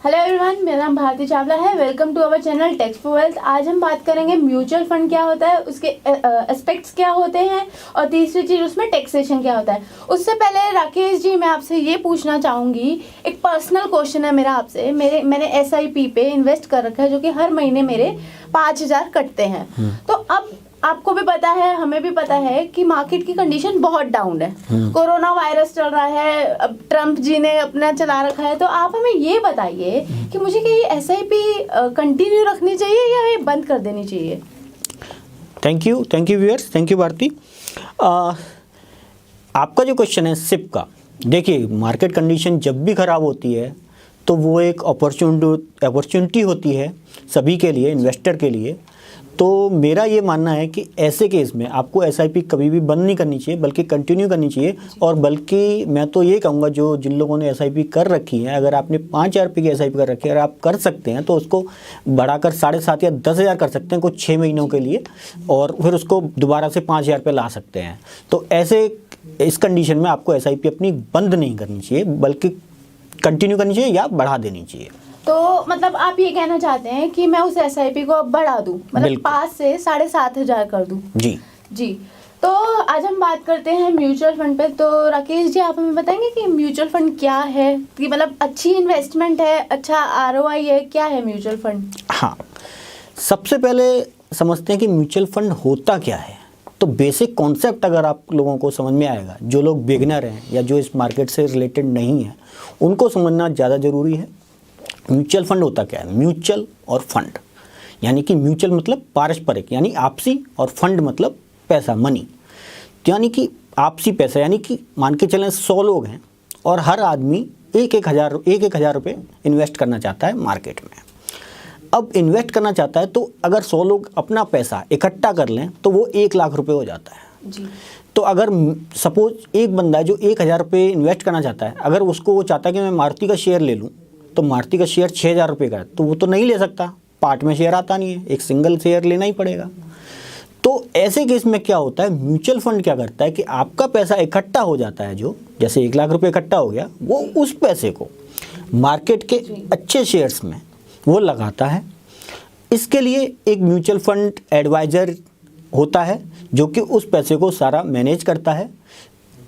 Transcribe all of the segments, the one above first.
Hello everyone, मेरा नाम भारती चावला है। Welcome to our channel tax for wealth. आज हम बात करेंगे म्यूचुअल फंड क्या होता है, उसके एस्पेक्ट्स क्या होते हैं और तीसरी चीज़ उसमें टैक्सेशन क्या होता है। उससे पहले राकेश जी, मैं आपसे ये पूछना चाहूँगी, एक पर्सनल क्वेश्चन है मेरा आपसे। मैंने SIP पे इन्वेस्ट कर रखा है जो कि हर महीने मेरे 5,000 कटते हैं। तो अब आपको भी पता है, हमें भी पता है कि मार्केट की कंडीशन बहुत डाउन है। कोरोना वायरस चल रहा है, अब ट्रम्प जी ने अपना चला रखा है। तो आप हमें ये बताइए कि मुझे क्या ये SIP कंटिन्यू रखनी चाहिए या ये बंद कर देनी चाहिए? Thank you viewers, thank you Bharti. आपका जो क्वेश्चन है SIP का, देखिए मार्केट कंडीशन जब भी ख़राब होती है तो वो एक अपॉर्चुनिटी होती है सभी के लिए, इन्वेस्टर के लिए। तो मेरा ये मानना है कि ऐसे केस में आपको SIP कभी भी बंद नहीं करनी चाहिए, बल्कि कंटिन्यू करनी चाहिए। और बल्कि मैं तो ये कहूँगा, जो जिन लोगों ने SIP कर रखी है, अगर आपने 5,000 रुपये की SIP कर रखी है और आप कर सकते हैं तो उसको बढ़ाकर 7,500 या 10,000 कर सकते हैं कुछ 6 महीनों के लिए, और फिर उसको दोबारा से 5,000 रुपये ला सकते हैं। तो ऐसे इस कंडीशन में आपको SIP अपनी बंद नहीं करनी चाहिए, बल्कि कंटिन्यू करनी चाहिए या बढ़ा देनी चाहिए। तो मतलब आप ये कहना चाहते हैं कि मैं उस SIP को अब बढ़ा दूं, मतलब 5 से 7,500 कर दूं? जी। तो आज हम बात करते हैं म्यूचुअल फंड पे। तो राकेश जी, आप हमें बताएंगे कि म्यूचुअल फंड क्या है, कि मतलब अच्छी इन्वेस्टमेंट है, अच्छा ROI है, क्या है म्यूचुअल फंड? हाँ, सबसे पहले समझते हैं कि म्यूचुअल फंड होता क्या है। तो बेसिक कॉन्सेप्ट अगर आप लोगों को समझ में आएगा, जो लोग बिगिनर हैं या जो इस मार्केट से रिलेटेड नहीं है, उनको समझना ज़्यादा ज़रूरी है। म्यूचुअल फंड होता क्या है? म्यूचुअल और फंड, यानी कि म्यूचुअल मतलब पारस्परिक यानी आपसी, और फंड मतलब पैसा, मनी। यानी कि आपसी पैसा, यानी कि मान के चलें 100 लोग हैं और हर आदमी एक हजार रुपये इन्वेस्ट करना चाहता है मार्केट में। अब इन्वेस्ट करना चाहता है तो अगर 100 लोग अपना पैसा इकट्ठा कर लें तो वो 1 लाख रुपये हो जाता है जी। तो अगर सपोज एक बंदा है जो 1,000 रुपये इन्वेस्ट करना चाहता है, अगर उसको वो चाहता है कि मैं मारुति का शेयर ले लूँ, तो मारुति का शेयर 6,000 रुपये का है, तो वो तो नहीं ले सकता, पार्ट में शेयर आता नहीं है, एक सिंगल शेयर लेना ही पड़ेगा। तो ऐसे केस में क्या होता है, म्यूचुअल फंड क्या करता है कि आपका पैसा इकट्ठा हो जाता है, जो जैसे 1 लाख रुपये इकट्ठा हो गया, वो उस पैसे को मार्केट के अच्छे शेयर्स में वो लगाता है। इसके लिए एक म्यूचुअल फंड एडवाइज़र होता है जो कि उस पैसे को सारा मैनेज करता है।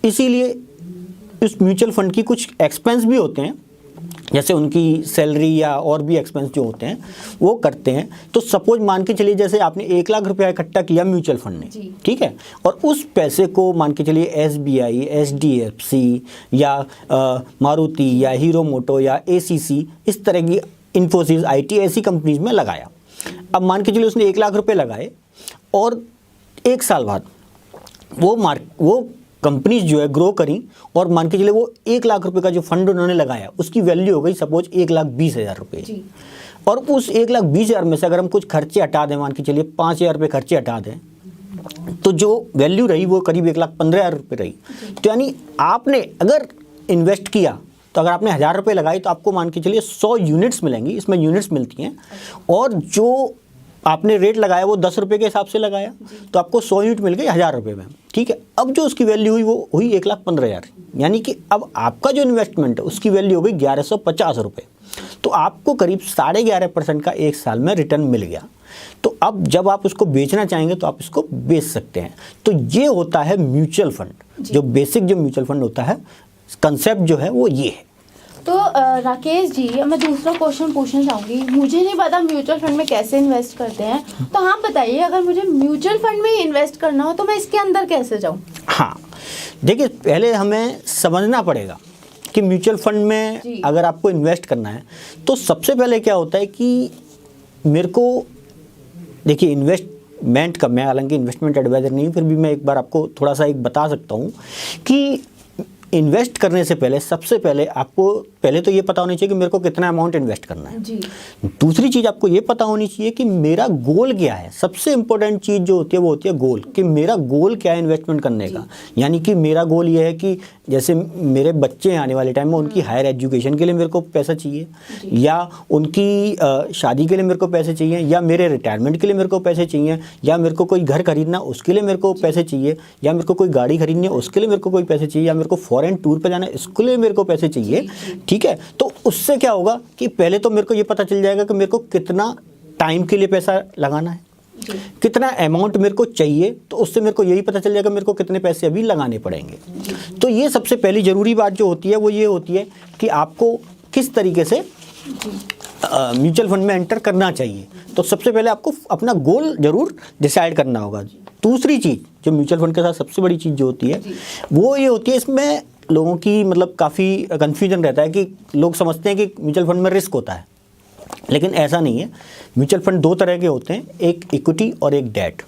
इसीलिए इस म्यूचुअल फंड की कुछ एक्सपेंस भी होते हैं, जैसे उनकी सैलरी या और भी एक्सपेंस जो होते हैं वो करते हैं। तो सपोज मान के चलिए, जैसे आपने 1 लाख रुपया इकट्ठा किया म्यूचुअल फंड ने, ठीक है, और उस पैसे को मान के चलिए SBI, HDFC या मारुति या हीरो मोटो या ACC, इस तरह की इन्फोसिस, IT, ऐसी कंपनीज में लगाया। अब मान के चलिए उसने 1 लाख रुपये लगाए और 1 साल बाद वो कंपनीज जो है ग्रो करी, और मान के चलिए वो 1 लाख रुपए का जो फंड उन्होंने लगाया उसकी वैल्यू हो गई सपोज 1,20,000 रुपये। और उस 1,20,000 में से अगर हम कुछ खर्चे हटा दें, मान के चलिए 5,000 रुपये खर्चे हटा दें, तो जो वैल्यू रही वो करीब 1,15,000 रुपये रही। तो यानी आपने अगर इन्वेस्ट किया, तो अगर आपने 1,000 रुपये लगाई तो आपको मान के चलिए 100 यूनिट्स मिलेंगी, इसमें यूनिट्स मिलती हैं, और जो आपने रेट लगाया वो 10 रुपये के हिसाब से लगाया, तो आपको 100 यूनिट मिल गई 1,000 रुपये में, ठीक है। अब जो उसकी वैल्यू हुई वो हुई 1,15,000, यानी कि अब आपका जो इन्वेस्टमेंट है उसकी वैल्यू हो गई 1,150 रुपये। तो आपको करीब 11.5% का 1 साल में रिटर्न मिल गया। तो अब जब आप उसको बेचना चाहेंगे तो आप इसको बेच सकते हैं। तो ये होता है म्यूचुअल फंड। जो बेसिक जो म्यूचुअल फंड होता है, कंसेप्ट जो है वो ये है। तो राकेश जी, मैं दूसरा क्वेश्चन पूछना चाहूँगी। मुझे नहीं पता म्यूचुअल फंड में कैसे इन्वेस्ट करते हैं, तो आप बताइए, अगर मुझे म्यूचुअल फंड में इन्वेस्ट करना हो तो मैं इसके अंदर कैसे जाऊँ? हाँ, देखिए पहले हमें समझना पड़ेगा कि म्यूचुअल फंड में अगर आपको इन्वेस्ट करना है तो सबसे पहले क्या होता है कि मेरे को, देखिए इन्वेस्टमेंट का, मैं हालांकि इन्वेस्टमेंट एडवाइज़र नहीं, फिर भी मैं एक बार आपको थोड़ा सा एक बता सकता हूँ कि इन्वेस्ट करने से पहले सबसे पहले आपको पहले तो ये पता होनी चाहिए कि मेरे को कितना अमाउंट इन्वेस्ट करना है जी। दूसरी चीज़ आपको ये पता होनी चाहिए कि मेरा गोल क्या है। सबसे इंपॉर्टेंट चीज़ जो होती है वो होती है गोल, कि मेरा गोल क्या है इन्वेस्टमेंट करने का। यानी कि मेरा गोल ये है कि जैसे मेरे बच्चे आने वाले टाइम में उनकी हायर एजुकेशन के लिए मेरे को पैसा चाहिए, या उनकी शादी के लिए मेरे को पैसे चाहिए, या मेरे रिटायरमेंट के लिए मेरे को पैसे चाहिए, या मेरे को कोई घर खरीदना उसके लिए मेरे को पैसे चाहिए, या मेरे को कोई गाड़ी खरीदनी है उसके लिए मेरे को कोई पैसे चाहिए, या मेरे को फॉरेन टूर पे जाना है, इसके लिए मेरे को पैसे चाहिए, ठीक है। तो उससे क्या होगा कि पहले तो मेरे को ये पता चल जाएगा कि मेरे को कितना टाइम के लिए पैसा लगाना है, कितना अमाउंट मेरे को चाहिए, तो उससे मेरे को यही पता चल जाएगा मेरे को कितने पैसे अभी लगाने पड़ेंगे। तो ये सबसे पहली ज़रूरी बात जो होती है वो ये होती है कि आपको किस तरीके से म्यूचुअल फंड में एंटर करना चाहिए। तो सबसे पहले आपको अपना गोल जरूर डिसाइड करना होगा। दूसरी चीज़ जो म्यूचुअल फंड के साथ सबसे बड़ी चीज़ जो होती है वो ये होती है, इसमें लोगों की मतलब काफ़ी कन्फ्यूजन रहता है कि लोग समझते हैं कि म्यूचुअल फंड में रिस्क होता है, लेकिन ऐसा नहीं है। म्यूचुअल फंड दो तरह के होते हैं, एक इक्विटी और एक डेट।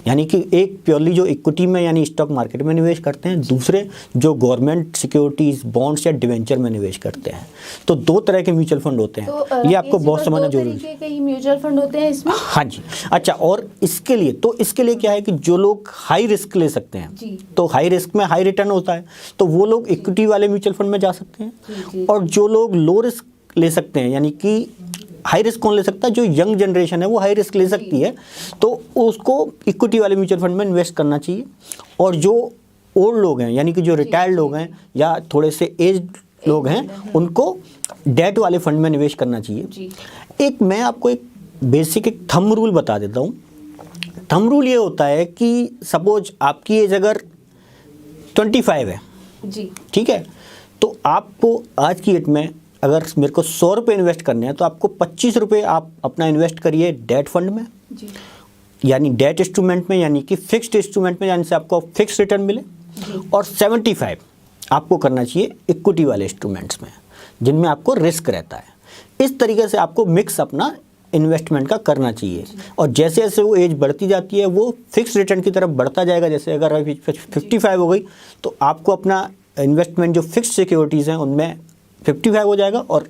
यानी कि एक प्योरली जो इक्विटी में यानी स्टॉक मार्केट में निवेश करते हैं, दूसरे जो गवर्नमेंट सिक्योरिटीज बॉन्ड्स या डिवेंचर में निवेश करते हैं। तो दो तरह के म्यूचुअल फंड होते हैं, तो ये आपको बहुत समझना जरूरी है। कई म्यूचुअल फंड होते हैं इसमें। हाँ जी, अच्छा, और इसके लिए क्या है कि जो लोग हाई रिस्क ले सकते हैं, तो हाई रिस्क में हाई रिटर्न होता है, तो वो लोग इक्विटी वाले म्यूचुअल फंड में जा सकते हैं। और जो लोग लो रिस्क ले सकते हैं, यानी कि हाई रिस्क कौन ले सकता है, जो यंग जनरेशन है वो हाई रिस्क ले सकती है, तो उसको इक्विटी वाले म्यूचुअल फंड में इन्वेस्ट करना चाहिए। और जो ओल्ड लोग हैं, यानी कि जो रिटायर्ड लोग हैं या थोड़े से एज लोग हैं, उनको डेट वाले फंड में निवेश करना चाहिए। एक मैं आपको एक बेसिक एक थंब रूल बता देता हूँ। थंब रूल ये होता है कि सपोज आपकी एज अगर 25 है जी, ठीक है, तो आपको आज की डेट में अगर मेरे को 100 रुपये इन्वेस्ट करने हैं, तो आपको 25 रुपये आप अपना इन्वेस्ट करिए डेट फंड में जी, यानी डेट इंस्ट्रूमेंट में, यानी कि फिक्स्ड इंस्ट्रूमेंट में, यानी से आपको फिक्स रिटर्न मिले। और 75 आपको करना चाहिए इक्विटी वाले इंस्ट्रूमेंट्स में, जिनमें आपको रिस्क रहता है। इस तरीके से आपको मिक्स अपना इन्वेस्टमेंट का करना चाहिए। और जैसे जैसे वो एज बढ़ती जाती है वो फिक्स रिटर्न की तरफ बढ़ता जाएगा। जैसे अगर अभी 55 हो गई, तो आपको अपना इन्वेस्टमेंट जो फिक्स्ड सिक्योरिटीज़ हैं उनमें 55 हो जाएगा, और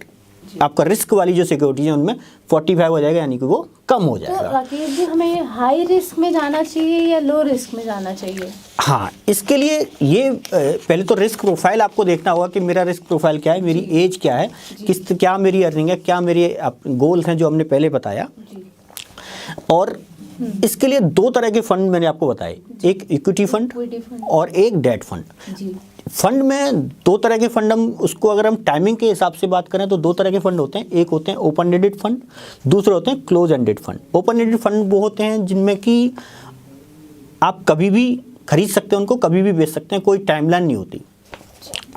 आपका रिस्क वाली जो सिक्योरिटीज है उनमें 45 हो जाएगा, यानी कि वो कम हो तो जाएगा। राकेश जी, हमें हाई रिस्क में जाना चाहिए या लो रिस्क में जाना चाहिए? हाँ, इसके लिए ये पहले तो रिस्क प्रोफाइल आपको देखना होगा कि मेरा रिस्क प्रोफाइल क्या है, मेरी एज क्या है, क्या मेरी अर्निंग है, क्या मेरे गोल्स हैं जो हमने पहले बताया। और इसके लिए दो तरह के फंड मैंने आपको बताए, एक इक्विटी फंड और एक डेट फंड। फंड में दो तरह के फंड, हम उसको अगर हम टाइमिंग के हिसाब से बात करें तो दो तरह के फंड होते हैं। एक होते हैं ओपन एंडेड फंड, दूसरे होते हैं close ended fund. Open ended fund वो होते हैं जिनमें कि आप कभी भी खरीद सकते हैं, उनको कभी भी बेच सकते हैं, कोई टाइमलाइन नहीं होती।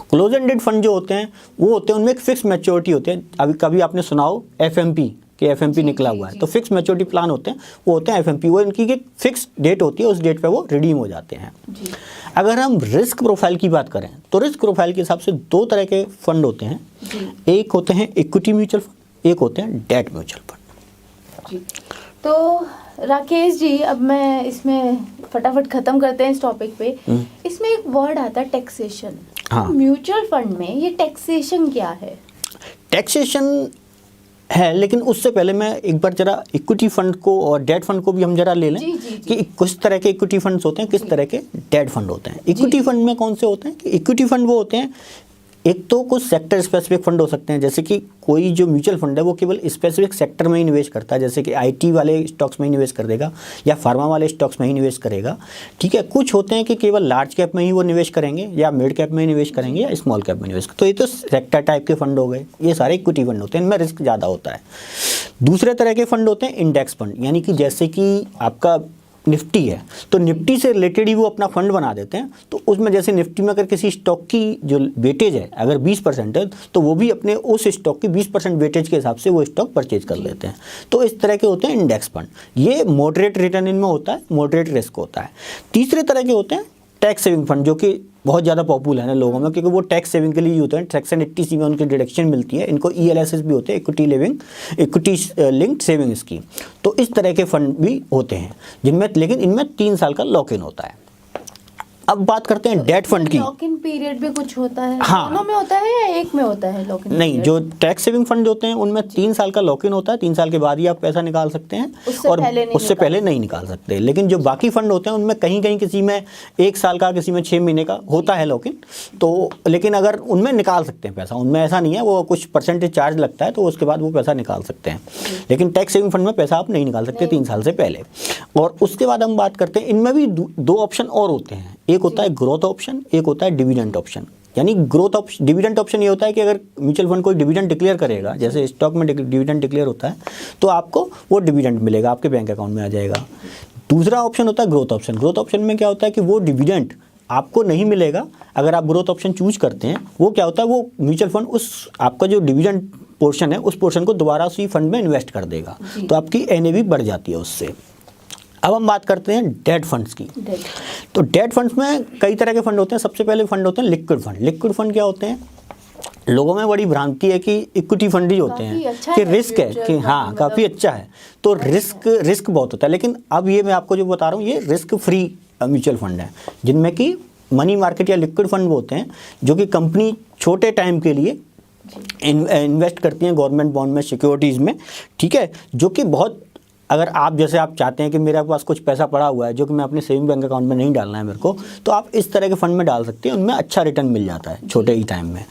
क्लोज एंडेड फंड जो होते हैं वो होते हैं, उनमें एक फिक्स मैच्योरिटी होती है। अभी कभी आपने सुना हो FMP कि FMP निकला हुआ है, तो फिक्स मैच्योरिटी प्लान होते हैं, वो होते हैं FMP। वो इनकी एक फिक्स डेट होती है, उस डेट पे वो रिडीम हो जाते हैं। अगर हम रिस्क प्रोफाइल की बात करें तो रिस्क प्रोफाइल के हिसाब से दो तरह के फंड होते हैं, एक होते हैं इक्विटी म्यूचुअल फंड, एक होते हैं डेट म्यूचुअल फंड। तो राकेश जी, अब मैं इसमें फटाफट खत्म करते हैं इस टॉपिक पे। इसमें एक वर्ड आता है टैक्सेशन। हाँ। म्यूचुअल फंड में ये टैक्सेशन क्या है? टैक्सेशन है, लेकिन उससे पहले मैं एक बार जरा इक्विटी फंड को और डेट फंड को भी हम जरा ले लें कि किस तरह के इक्विटी फंड्स होते हैं, किस तरह के डेट फंड होते हैं। इक्विटी फंड में कौन से होते हैं कि इक्विटी फंड वो होते हैं, एक तो कुछ सेक्टर स्पेसिफिक फंड हो सकते हैं, जैसे कि कोई जो म्यूचुअल फंड है वो केवल स्पेसिफिक सेक्टर में ही निवेश करता है, जैसे कि IT वाले स्टॉक्स में ही निवेश कर देगा या फार्मा वाले स्टॉक्स में ही निवेश करेगा, ठीक है। कुछ होते हैं कि केवल लार्ज कैप में ही वो निवेश करेंगे या मिड कैप में ही निवेश करेंगे या स्मॉल कैप में निवेश करेंगे। तो ये तो सेक्टर टाइप के फंड हो गए, ये सारे इक्विटी फंड होते हैं, इनमें रिस्क ज़्यादा होता है। दूसरे तरह के फंड होते हैं इंडेक्स फंड, यानी कि जैसे कि आपका निफ्टी है तो निफ्टी से रिलेटेड ही वो अपना फंड बना देते हैं। तो उसमें जैसे निफ्टी में अगर किसी स्टॉक की जो वेटेज है अगर 20% है, तो वो भी अपने उस स्टॉक की 20% वेटेज के हिसाब से वो स्टॉक परचेज कर लेते हैं। तो इस तरह के होते हैं इंडेक्स फंड, ये मॉडरेट रिटर्न इनमें होता है, मॉडरेट रिस्क होता है। तीसरे तरह के होते हैं टैक्स सेविंग फंड, जो कि बहुत ज़्यादा पॉपुलर है लोगों में, क्योंकि वो टैक्स सेविंग के लिए होते हैं। सेक्शन 80C में उनकी डिडक्शन मिलती है। इनको ELSS भी होते हैं, इक्विटी लिंक्ड सेविंग स्कीम। तो इस तरह के फंड भी होते हैं जिनमें, लेकिन इनमें 3 साल का लॉक इन होता है। अब बात करते हैं डेट फंड की। लॉक इन पीरियड भी कुछ होता है? हाँ, दोनों में होता है या एक में होता है लॉक इन? नहीं, जो टैक्स सेविंग फंड होते हैं उनमें 3 साल का लॉक इन होता है। 3 साल के बाद ही आप पैसा निकाल सकते हैं, और उससे पहले नहीं निकाल सकते। लेकिन जो बाकी फंड होते हैं उनमें कहीं कहीं किसी में 1 साल का, किसी में 6 महीने का होता है लॉक इन। तो लेकिन अगर उनमें निकाल सकते हैं पैसा, उनमें ऐसा नहीं है, वो कुछ परसेंटेज चार्ज लगता है, तो उसके बाद वो पैसा निकाल सकते हैं। लेकिन टैक्स सेविंग फंड में पैसा आप नहीं निकाल सकते 3 साल से पहले। और उसके बाद हम बात करते हैं, इनमें भी 2 ऑप्शन और होते हैं, एक होता है ग्रोथ ऑप्शन, एक होता है डिविडेंड ऑप्शन। यानी ग्रोथ ऑप्शन, डिविडेंड ऑप्शन ये होता है कि अगर म्यूचुअल फंड कोई डिविडेंड डिक्लेयर करेगा, जैसे स्टॉक में डिविडेंड डिक्लेयर होता है, तो आपको वो डिविडेंड मिलेगा, आपके बैंक अकाउंट में आ जाएगा। दूसरा ऑप्शन होता है ग्रोथ ऑप्शन। ग्रोथ ऑप्शन में क्या होता है कि वो डिविडेंड आपको नहीं मिलेगा अगर आप ग्रोथ ऑप्शन चूज करते हैं। वो क्या होता है, वो म्यूचुअल फंड उस आपका जो डिविडेंड पोर्शन है उस पोर्शन को दोबारा उसी फंड में इन्वेस्ट कर देगा, तो आपकी एनएवी बढ़ जाती है उससे। अब हम बात करते हैं डेट फंड्स की। तो डेट फंड्स में कई तरह के फंड होते हैं। सबसे पहले फंड होते हैं लिक्विड फंड। लिक्विड फंड क्या होते हैं, लोगों में बड़ी भ्रांति है कि इक्विटी फंड ही होते हैं, अच्छा कि है रिस्क है कि हाँ काफ़ी अच्छा है, तो रिस्क बहुत होता है। लेकिन अब ये मैं आपको जो बता रहा हूँ ये रिस्क फ्री म्यूचुअल फंड है, जिनमें कि मनी मार्केट या लिक्विड फंड होते हैं जो कि कंपनी छोटे टाइम के लिए इन्वेस्ट करती हैं गवर्नमेंट बॉन्ड में, सिक्योरिटीज़ में, ठीक है। जो कि बहुत, अगर आप जैसे आप चाहते हैं कि मेरे पास कुछ पैसा पड़ा हुआ है जो कि मैं अपने सेविंग बैंक अकाउंट में नहीं डालना है मेरे को, तो आप इस तरह के फंड में डाल सकते हैं, उनमें अच्छा रिटर्न मिल जाता है छोटे ही टाइम में।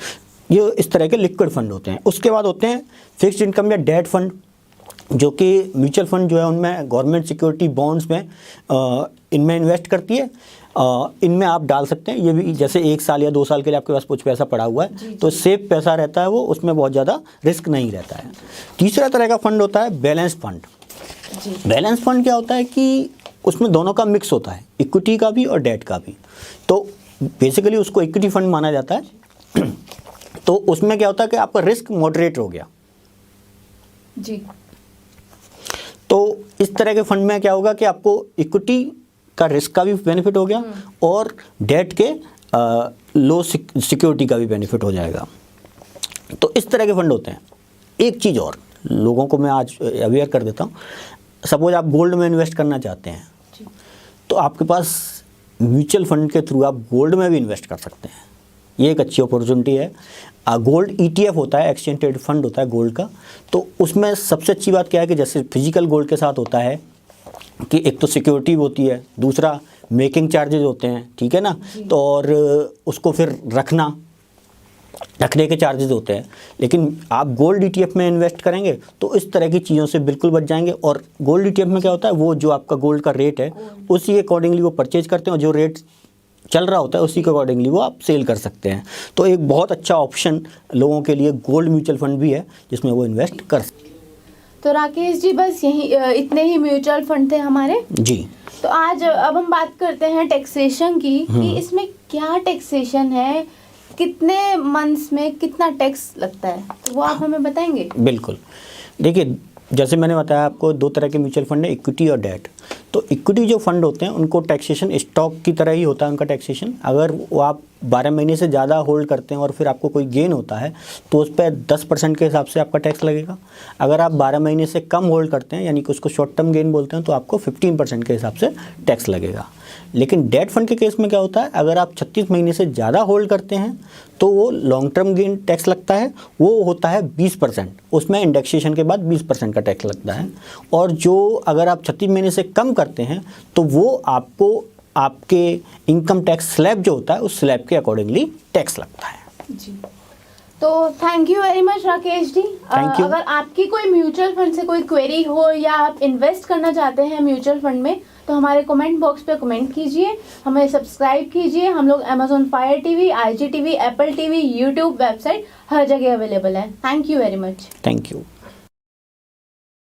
ये इस तरह के लिक्विड फंड होते हैं। उसके बाद होते हैं फिक्स्ड इनकम या डेट फंड, जो कि म्यूचुअल फंड जो है उनमें गवर्नमेंट सिक्योरिटी बॉन्ड्स में इनमें इन्वेस्ट करती है। इनमें आप डाल सकते हैं, ये भी जैसे 1 साल या 2 साल के लिए आपके पास कुछ पैसा पड़ा हुआ है तो सेफ पैसा रहता है वो, उसमें बहुत ज़्यादा रिस्क नहीं रहता है। तीसरा तरह का फंड होता है बैलेंस फंड। बैलेंस फंड क्या होता है कि उसमें दोनों का मिक्स होता है, इक्विटी का भी और डेट का भी। तो बेसिकली उसको इक्विटी फंड माना जाता है। तो उसमें क्या होता है कि आपका रिस्क मॉडरेट हो गया जी। तो इस तरह के फंड में क्या होगा कि आपको इक्विटी का रिस्क का भी बेनिफिट हो गया और डेट के लो सिक्योरिटी का भी बेनिफिट हो जाएगा। तो इस तरह के फंड होते हैं। एक चीज़ और लोगों को मैं आज अवेयर कर देता हूँ, सपोज आप गोल्ड में इन्वेस्ट करना चाहते हैं तो आपके पास म्यूचुअल फंड के थ्रू आप गोल्ड में भी इन्वेस्ट कर सकते हैं, ये एक अच्छी अपॉर्चुनिटी है। गोल्ड ETF होता है, एक्सचेंज ट्रेड फंड होता है गोल्ड का। तो उसमें सबसे अच्छी बात क्या है कि जैसे फिजिकल गोल्ड के साथ होता है कि एक तो सिक्योरिटी होती है, दूसरा मेकिंग चार्जेस होते हैं, ठीक है ना, तो और उसको फिर रखने के चार्जेस होते हैं। लेकिन आप गोल्ड ETF में इन्वेस्ट करेंगे तो इस तरह की चीज़ों से बिल्कुल बच जाएंगे। और गोल्ड ETF में क्या होता है, वो जो आपका गोल्ड का रेट है उसी अकॉर्डिंगली वो परचेज करते हैं और जो रेट चल रहा होता है उसी के अकॉर्डिंगली वो आप सेल कर सकते हैं। तो एक बहुत अच्छा ऑप्शन लोगों के लिए गोल्ड म्यूचुअल फंड भी है जिसमें वो इन्वेस्ट कर सकते हैं। तो राकेश जी बस यही इतने ही म्यूचुअल फंड थे हमारे जी। तो आज अब हम बात करते हैं टैक्सेशन की, कि इसमें क्या टैक्सेशन है, कितने मंथ्स में कितना टैक्स लगता है, तो वो आप हमें बताएंगे। बिल्कुल, देखिए जैसे मैंने बताया आपको 2 तरह के म्यूचुअल फंड है, इक्विटी और डेट। तो इक्विटी जो फंड होते हैं उनको टैक्सेशन स्टॉक की तरह ही होता है उनका टैक्सेशन। अगर वो आप 12 महीने से ज़्यादा होल्ड करते हैं और फिर आपको कोई गेन होता है तो उस पर 10% के हिसाब से आपका टैक्स लगेगा। अगर आप 12 महीने से कम होल्ड करते हैं यानी कि उसको शॉर्ट टर्म गेन बोलते हैं तो आपको 15% के हिसाब से टैक्स लगेगा। लेकिन डेट फंड के केस में क्या होता है, अगर आप 36 महीने से ज़्यादा होल्ड करते हैं तो वो लॉन्ग टर्म गेन टैक्स लगता है, वो होता है 20%। उसमें इंडेक्सेशन के बाद 20% का टैक्स लगता है। और जो अगर आप 36 महीने से कम करते हैं तो वो आपको आपके इनकम टैक्स स्लैब जो होता है उस स्लैब के अकॉर्डिंगली टैक्स लगता है जी। तो thank you very much Rakesh ji. Thank you. अगर आपकी कोई म्यूचुअल फंड से कोई क्वेरी हो या आप इन्वेस्ट करना चाहते हैं म्यूचुअल फंड में तो हमारे कमेंट बॉक्स पे कमेंट कीजिए, हमें सब्सक्राइब कीजिए। हम लोग Amazon Fire TV, IGTV, Apple TV, YouTube website हर जगह अवेलेबल है। Thank you very much. Thank you.